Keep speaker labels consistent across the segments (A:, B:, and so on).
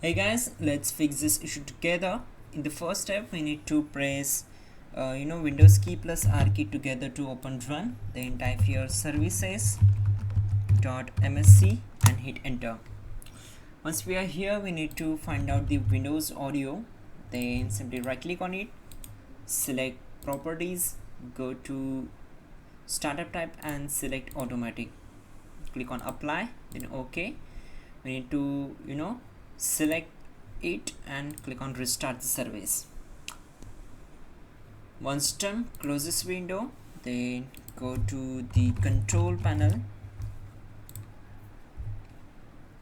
A: Hey guys, let's fix this issue together. In the first step, we need to press Windows key plus R key together to open run. Then type here services.msc and hit enter. Once we are here, we need to find out the Windows audio. Then simply right click on it, select properties, go to startup type and select automatic. Click on apply, then OK. We need to select it and click on restart the service. Once done, close this window, then go to the control panel.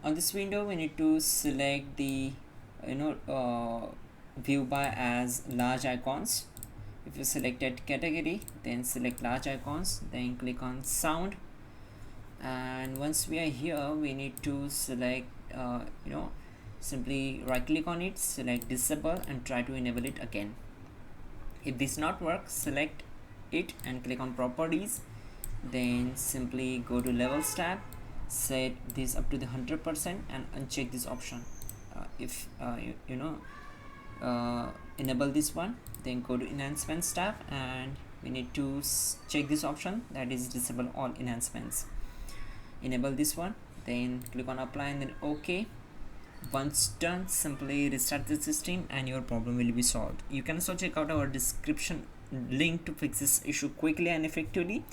A: On this window we need to select the view by as large icons. If you selected category, then select large icons, then click on sound, and once we are here we need to select simply right click on it, select disable and try to enable it again. If this not work, select it and click on properties, then simply go to levels tab, set this up to the 100% and uncheck this option. If enable this one, then go to enhancements tab and we need to check this option, that is disable all enhancements. Enable this one, then click on apply and then OK. Once done, simply restart the system and your problem will be solved. You can also check out our description link to fix this issue quickly and effectively.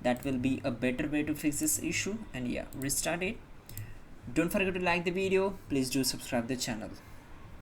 A: That will be a better way to fix this issue. And yeah, restart it. Don't forget to like the video. Please do subscribe the channel.